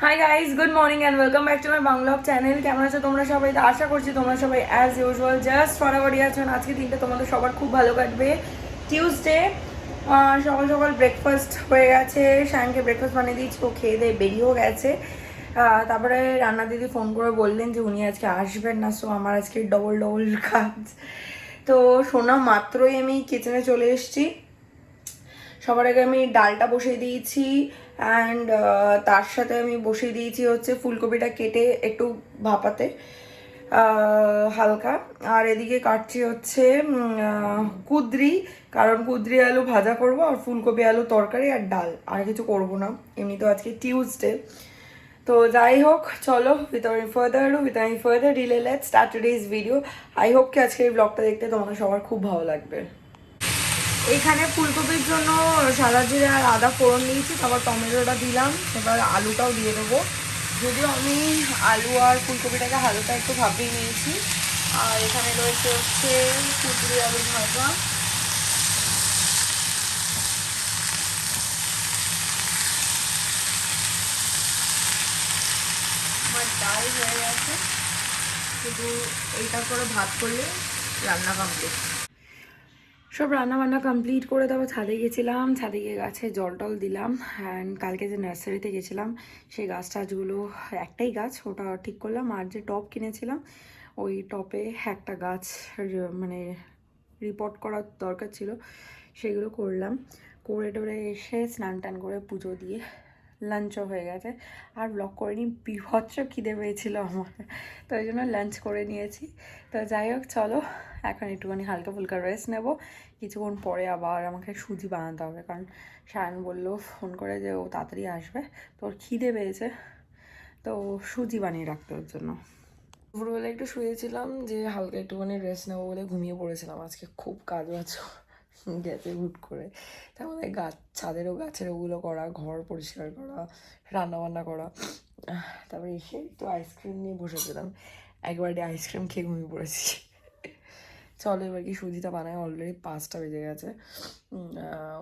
High guys, good morning and welcome back to my blog channel. কেমন আছো তোমরা সবাই? তো আশা করছি তোমরা সবাই অ্যাজ ইউজুয়াল জাস্ট ফটাফটি আছো। আজকে দিনটা তোমাদের সবার খুব ভালো কাটবে। টিউসডে সকাল সকাল ব্রেকফাস্ট হয়ে গেছে, শ্যানকে ব্রেকফাস্ট বানিয়ে দিয়েছি, ও খেয়ে দিয়ে বেরিয়েও গেছে। তারপরে রান্না দিদি ফোন করে বললেন যে উনি আজকে আসবেন না, সো আমার আজকে ডবল ডবল কাজ। তো শোনা মাত্রই আমি কিচেনে চলে এসেছি। সবার আগে আমি ডালটা বসিয়ে দিয়েছি অ্যান্ড তার সাথে আমি বসিয়ে দিয়েছি হচ্ছে ফুলকপিটা কেটে একটু ভাপাতে হালকা। আর এদিকে কাটছি হচ্ছে কুদরি, কারণ কুদরি আলু ভাজা করব আর ফুলকপি আলু তরকারি আর ডাল, আর কিছু করব না। এমনি তো আজকে টিউসডে। তো যাই হোক, চলো with further delay let's start today's video. I hope কি আজকে এই ব্লগটা দেখতে তোমাদের সবার খুব ভালো লাগবে। এইখানে ফুলকপির জন্য সাদা জিরে আর আদা ফোড়ন দিয়েছি, তারপর টমেটোটা দিলাম, এবার আলুটাও দিয়ে দেবো। যদিও আমি আলু আর ফুলকপিটাকে হালকা একটু ভাপিয়ে নিয়েছি। আর এখানে রয়েছে হচ্ছে কুচুরি আলু ভাজা। আমার ডাল হয়ে গেছে, শুধু এইটা করে ভাত করলে রান্না কমপ্লিট। সব রান্নাবান্না কমপ্লিট করে তারপর ছাদে গেছিলাম, ছাদে গিয়ে গাছে জল টল দিলাম। অ্যান্ড কালকে যে নার্সারিতে গেছিলাম সেই গাছ টাছগুলো, একটাই গাছ ওটা ঠিক করলাম, আর যে টব কিনেছিলাম ওই টপে একটা গাছ মানে রিপোর্ট করার দরকার ছিল, সেগুলো করলাম। করে টোরে এসে স্নান টান করে পুজো দিয়ে লাঞ্চও হয়ে গেছে। আর ব্লগ করিনি, বিভৎস খিদে পেয়েছিল আমার, তো ওই জন্য লাঞ্চ করে নিয়েছি। তো যাই হোক, চলো এখন একটুখানি হালকা ফুলকা রেস্ট নেব। কিছুক্ষণ পরে আবার আমাকে সুজি বানাতে হবে, কারণ সায়ন বললো ফোন করে যে ও তাড়াতাড়ি আসবে, তো ওর খিদে পেয়েছে, তো সুজি বানিয়ে রাখতে ওর জন্য। দুপুরবেলা একটু শুয়েছিলাম যে হালকা একটুখানি রেস্ট নেবো বলে, ঘুমিয়ে পড়েছিলাম। আজকে খুব কাজ বাজ গেছে হুট করে, তার মধ্যে ছাদেরও গাছের ওগুলো করা, ঘর পরিষ্কার করা, রান্নাবান্না করা। তারপরে এসে একটু আইসক্রিম নিয়ে বসেছিলাম, একবারে আইসক্রিম খেয়ে ঘুমিয়ে পড়েছি। চলো এবার কি সুজিটা বানায়। অলরেডি 5টা বেজে গেছে,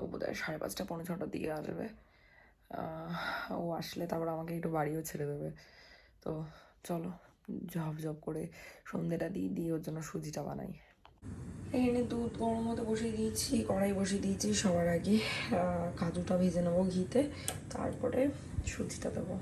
ও বোধহয় 5:30 5:45 দিকে আসবে। ও আসলে তারপর আমাকে একটু বাড়িও ছেড়ে দেবে। তো চলো ঝপ করে সন্ধেটা দিয়ে ওর জন্য সুজিটা বানাই। এখানে দুধ গরম মতো বসিয়ে দিয়েছি, কড়াই বসিয়ে দিয়েছি। সবার আগে কাজুটা ভেজে নেবো ঘিতে, তারপরে সুজিটা দেবো।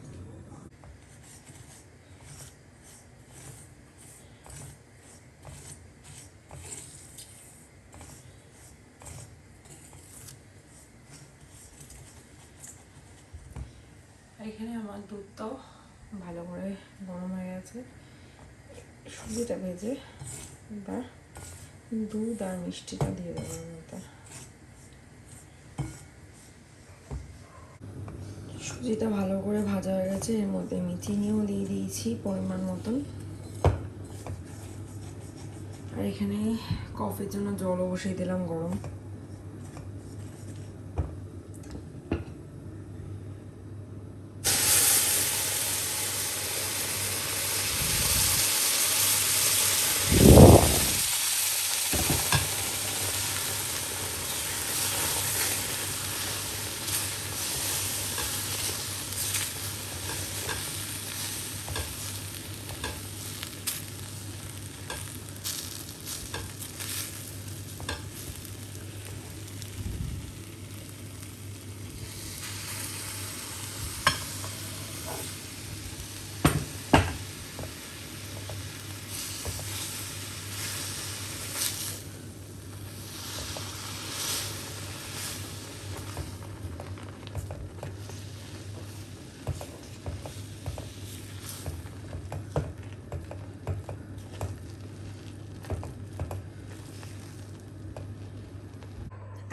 এখানে আমার দুধটাও ভালো করে গরম হয়ে গেছে। সুজিটা ভেজে এবার দুধ আর মিষ্টিটা দিয়ে দেবো মতো। সুজিটা ভালো করে ভাজা হয়ে গেছে, এর মধ্যে আমি চিনিও দিয়ে দিয়েছি পরিমাণ মতন। আর এখানে কফির জন্য জলও বসিয়ে দিলাম গরম।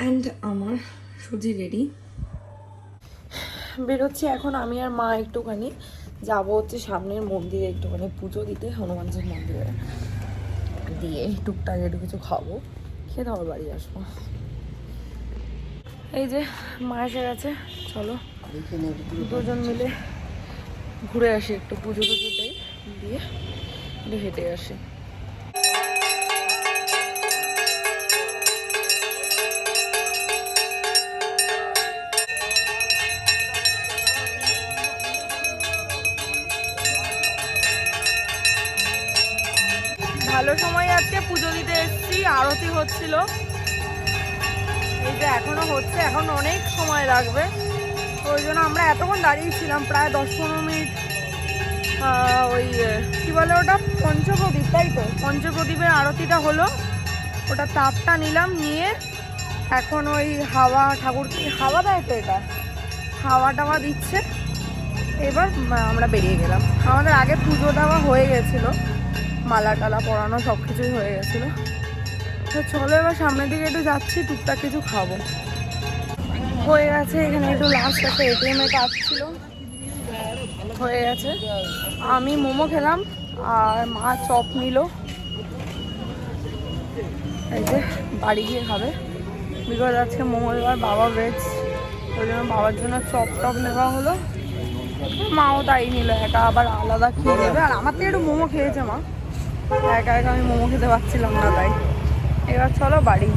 অ্যান্ড আমার সুজি রেডি। বেরোচ্ছি এখন আমি আর মা, একটুখানি যাবো হচ্ছে সামনের মন্দিরে একটুখানি পুজো দিতে, হনুমানজির মন্দিরে, দিয়ে টুকটাক একটু কিছু খাবো, খেয়ে তারপর বাড়ি আসবো। এই যে মা এসে গেছে, চলো দুজন মিলে ঘুরে আসি, একটু পুজো টুজো দিয়ে একটু হেঁটে আসি। পুজো দিতে এসেছি, আরতি হচ্ছিল, এই যে এখনো হচ্ছে, এখন অনেক সময় লাগবে, ওই জন্য আমরা এতক্ষণ দাঁড়িয়েছিলাম প্রায় 10-15 মিনিট। ওই কী বলে ওটা, পঞ্চপ্রদীপ, তাই তো, পঞ্চপ্রদীপের আরতিটা হলো, ওটা তাপটা নিলাম, নিয়ে এখন ওই হাওয়া, ঠাকুরকে হাওয়া দেয় তো, এটা হাওয়া টাওয়া দিচ্ছে। এবার আমরা বেরিয়ে গেলাম, আমাদের আগে পুজো দেওয়া হয়ে গেছিলো, মালা টালা পরানো সব কিছুই হয়ে গেছিলো। তো চলো এবার সামনের দিকে একটু যাচ্ছি, টুকটাক কিছু খাবো। হয়ে গেছে, এখানে একটু লাস্ট একটা এটিএমে কাজ ছিল, হয়ে গেছে। আমি মোমো খেলাম আর মা চপ নিল, এই যে বাড়ি গিয়ে খাবে, বিকজ আজকে মঙ্গলবার, বাবা ভেজ, ওই জন্য বাবার জন্য চপ টপ নেওয়া হলো। মাও তাই নিল, একা আবার আলাদা খেয়ে নেবে, আর আমার থেকে একটু মোমো খেয়েছে মা, একা একা আমি মোমো খেতে পারছিলাম না, তাই এবার চলো বাড়ি।